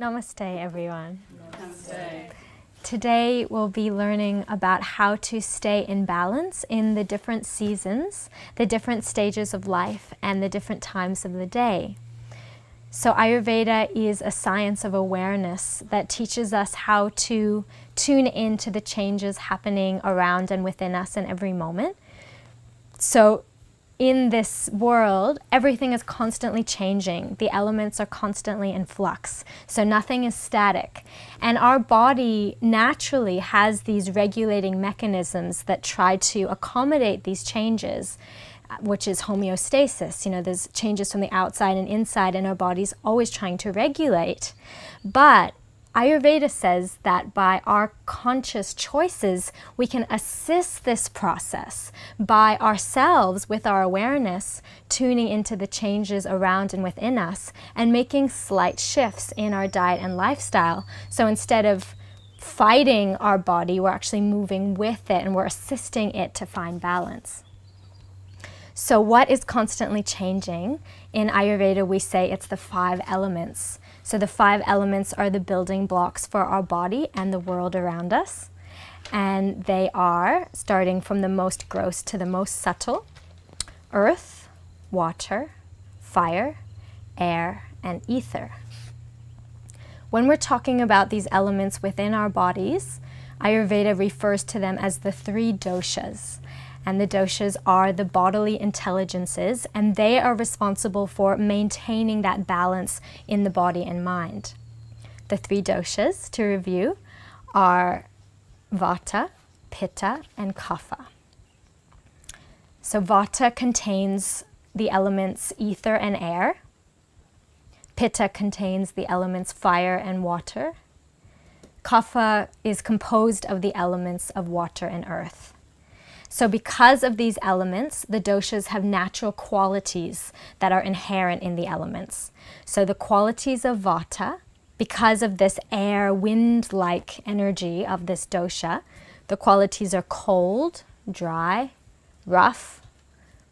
Namaste, everyone. Namaste. Today we'll be learning about how to stay in balance in the different seasons, the different stages of life, and the different times of the day. So Ayurveda is a science of awareness that teaches us how to tune into the changes happening around and within us in every moment. So in this world, everything is constantly changing. The elements are constantly in flux. So nothing is static. And our body naturally has these regulating mechanisms that try to accommodate these changes, which is homeostasis. You know, there's changes from the outside and inside, and our body's always trying to regulate. But Ayurveda says that by our conscious choices, we can assist this process by ourselves, with our awareness, tuning into the changes around and within us and making slight shifts in our diet and lifestyle. So instead of fighting our body, we're actually moving with it and we're assisting it to find balance. So what is constantly changing? In Ayurveda, we say it's the 5 elements. So the 5 elements are the building blocks for our body and the world around us. And they are, starting from the most gross to the most subtle, earth, water, fire, air, and ether. When we're talking about these elements within our bodies, Ayurveda refers to them as the 3 doshas. And the doshas are the bodily intelligences, and they are responsible for maintaining that balance in the body and mind. The 3 doshas, to review, are Vata, Pitta, and Kapha. So Vata contains the elements ether and air. Pitta contains the elements fire and water. Kapha is composed of the elements of water and earth. So because of these elements, the doshas have natural qualities that are inherent in the elements. So the qualities of Vata, because of this air, wind-like energy of this dosha, the qualities are cold, dry, rough,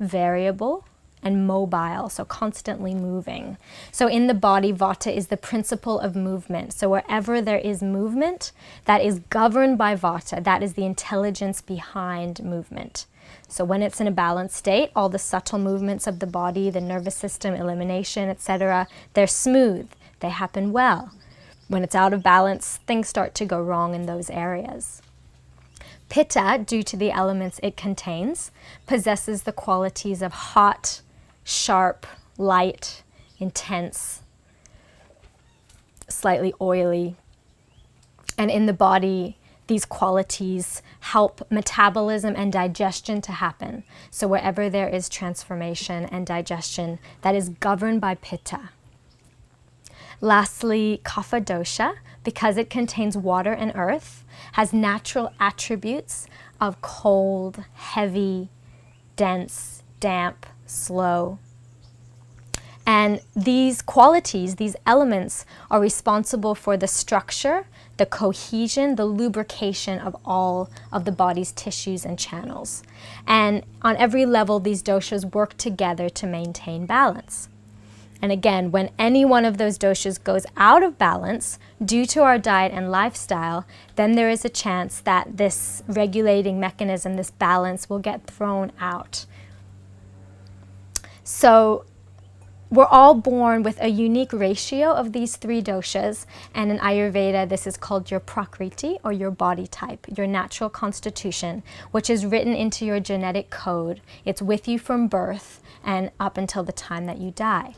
variable, and mobile, so constantly moving. So in the body, Vata is the principle of movement. So wherever there is movement, that is governed by Vata. That is the intelligence behind movement. So when it's in a balanced state, all the subtle movements of the body, the nervous system, elimination, etc., they're smooth. They happen well. When it's out of balance, things start to go wrong in those areas. Pitta, due to the elements it contains, possesses the qualities of hot, sharp, light, intense, slightly oily. And in the body, these qualities help metabolism and digestion to happen. So wherever there is transformation and digestion, that is governed by Pitta. Lastly, Kapha dosha, because it contains water and earth, has natural attributes of cold, heavy, dense, damp, slow. And these qualities, these elements, are responsible for the structure, the cohesion, the lubrication of all of the body's tissues and channels. And on every level, these doshas work together to maintain balance. And again, when any one of those doshas goes out of balance due to our diet and lifestyle, then there is a chance that this regulating mechanism, this balance, will get thrown out. So we're all born with a unique ratio of these 3 doshas, and in Ayurveda this is called your prakriti, or your body type, your natural constitution, which is written into your genetic code. It's with you from birth and up until the time that you die.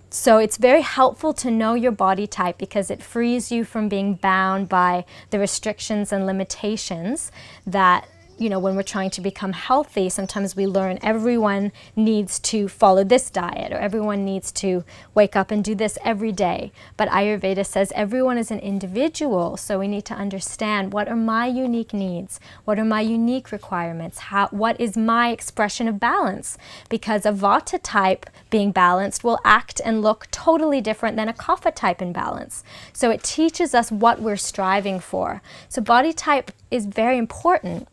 So it's very helpful to know your body type because it frees you from being bound by the restrictions and limitations that, you know, when we're trying to become healthy, sometimes we learn everyone needs to follow this diet or everyone needs to wake up and do this every day. But Ayurveda says everyone is an individual, so we need to understand what are my unique needs, what are my unique requirements, what is my expression of balance? Because a Vata type being balanced will act and look totally different than a Kapha type in balance. So it teaches us what we're striving for. So body type is very important.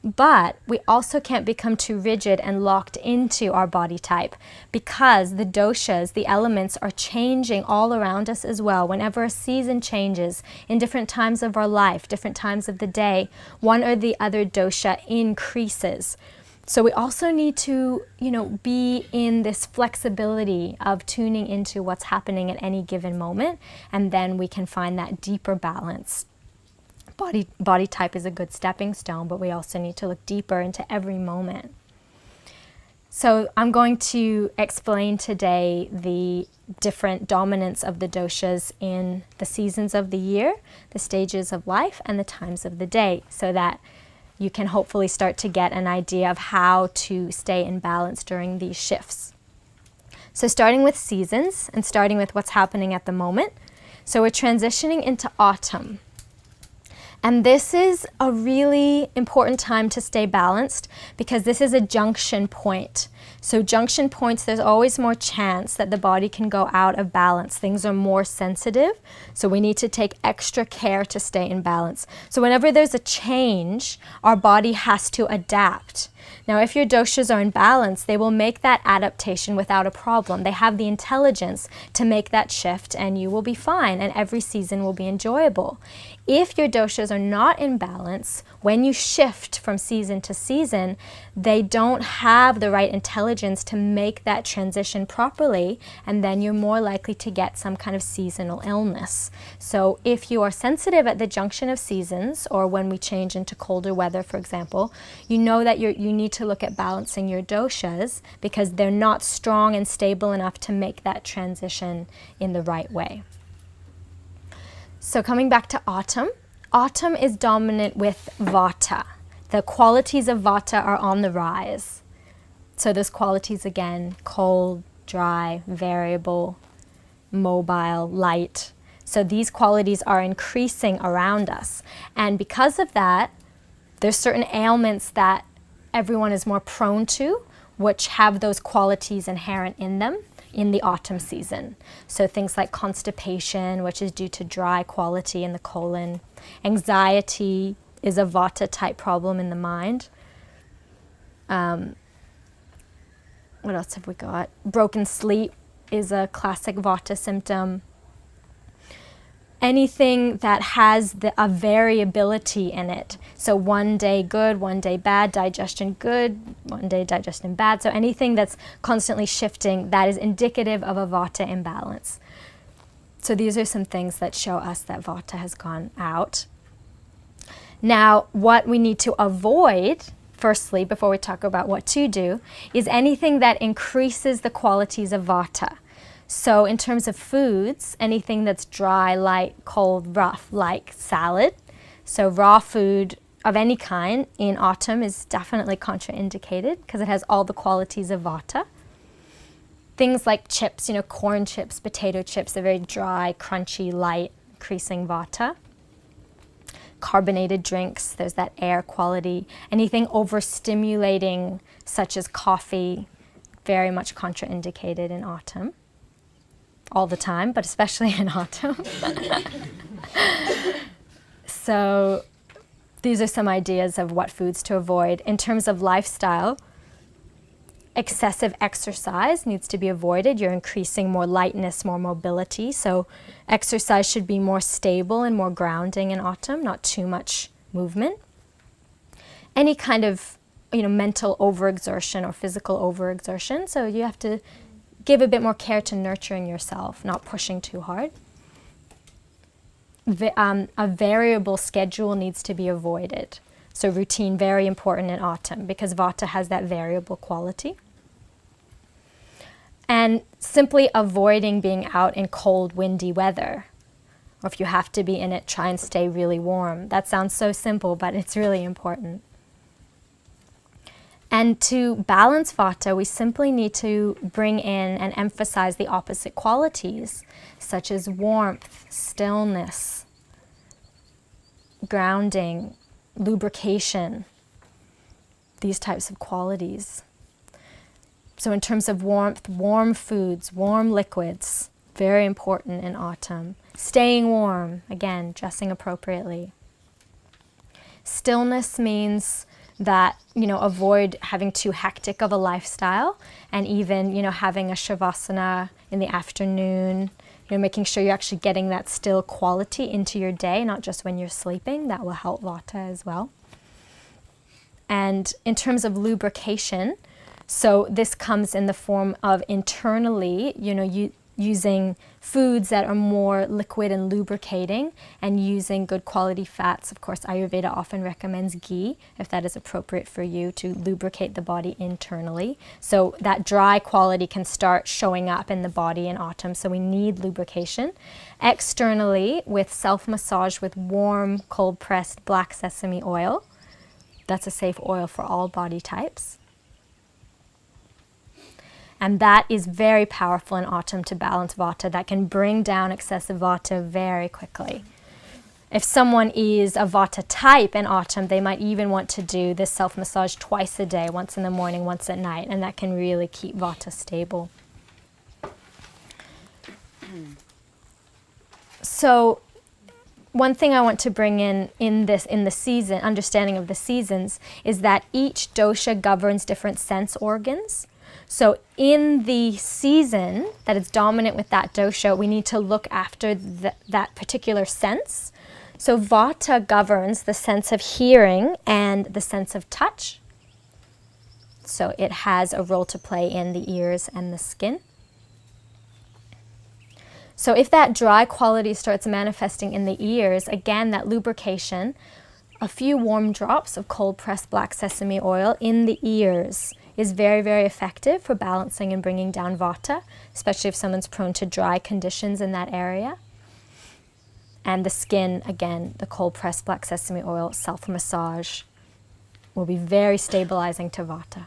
But we also can't become too rigid and locked into our body type, because the doshas, the elements, are changing all around us as well. Whenever a season changes in different times of our life, different times of the day, one or the other dosha increases. So we also need to, be in this flexibility of tuning into what's happening at any given moment, and then we can find that deeper balance. Body type is a good stepping stone, but we also need to look deeper into every moment. So I'm going to explain today the different dominance of the doshas in the seasons of the year, the stages of life, and the times of the day, so that you can hopefully start to get an idea of how to stay in balance during these shifts. So starting with seasons and starting with what's happening at the moment. So we're transitioning into autumn. And this is a really important time to stay balanced, because this is a junction point. So junction points, there's always more chance that the body can go out of balance. Things are more sensitive, so we need to take extra care to stay in balance. So whenever there's a change, our body has to adapt. Now, if your doshas are in balance, they will make that adaptation without a problem. They have the intelligence to make that shift, and you will be fine, and every season will be enjoyable. If your doshas are not in balance, when you shift from season to season, they don't have the right intelligence to make that transition properly, and then you're more likely to get some kind of seasonal illness. So if you are sensitive at the junction of seasons, or when we change into colder weather, for example, you know that you need to look at balancing your doshas, because they're not strong and stable enough to make that transition in the right way. So coming back to autumn, autumn is dominant with vata. The qualities of vata are on the rise. So those qualities again, cold, dry, variable, mobile, light. So these qualities are increasing around us. And because of that, there's certain ailments that everyone is more prone to, which have those qualities inherent in them in the autumn season. So things like constipation, which is due to dry quality in the colon. Anxiety is a vata type problem in the mind. What else have we got? Broken sleep is a classic vata symptom. Anything that has a variability in it. So one day good, one day bad, digestion good, one day digestion bad. So anything that's constantly shifting, that is indicative of a vata imbalance. So these are some things that show us that vata has gone out. Now, what we need to avoid, firstly, before we talk about what to do, is anything that increases the qualities of vata. So in terms of foods, anything that's dry, light, cold, rough, like salad. So raw food of any kind in autumn is definitely contraindicated, because it has all the qualities of vata. Things like chips, corn chips, potato chips, they're very dry, crunchy, light, increasing vata. Carbonated drinks, there's that air quality. Anything overstimulating, such as coffee, very much contraindicated in autumn. All the time, but especially in autumn. So these are some ideas of what foods to avoid. In terms of lifestyle, excessive exercise needs to be avoided. You're increasing more lightness, more mobility. So exercise should be more stable and more grounding in autumn, not too much movement. Any kind of mental overexertion or physical overexertion. So you have to give a bit more care to nurturing yourself, not pushing too hard. A variable schedule needs to be avoided. So routine, very important in autumn, because vata has that variable quality. And simply avoiding being out in cold, windy weather. Or if you have to be in it, try and stay really warm. That sounds so simple, but it's really important. And to balance vata, we simply need to bring in and emphasize the opposite qualities, such as warmth, stillness, grounding, lubrication, these types of qualities. So in terms of warmth, warm foods, warm liquids, very important in autumn. Staying warm, again, dressing appropriately. Stillness means that, avoid having too hectic of a lifestyle, and even, having a shavasana in the afternoon, making sure you're actually getting that still quality into your day, not just when you're sleeping. That will help Vata as well. And in terms of lubrication, so this comes in the form of internally, using foods that are more liquid and lubricating, and using good quality fats. Of course, Ayurveda often recommends ghee, if that is appropriate for you, to lubricate the body internally. So that dry quality can start showing up in the body in autumn, so we need lubrication. Externally, with self-massage with warm, cold-pressed black sesame oil. That's a safe oil for all body types. And that is very powerful in autumn to balance Vata. That can bring down excessive Vata very quickly. If someone is a Vata type in autumn, they might even want to do this self-massage twice a day, once in the morning, once at night, and that can really keep Vata stable. So one thing I want to bring in the season, understanding of the seasons, is that each dosha governs different sense organs. So in the season that is dominant with that dosha, we need to look after that particular sense. So Vata governs the sense of hearing and the sense of touch. So it has a role to play in the ears and the skin. So if that dry quality starts manifesting in the ears, again, that lubrication, a few warm drops of cold-pressed black sesame oil in the ears is very, very effective for balancing and bringing down Vata, especially if someone's prone to dry conditions in that area. And the skin, again, the cold-pressed black sesame oil self-massage will be very stabilizing to Vata.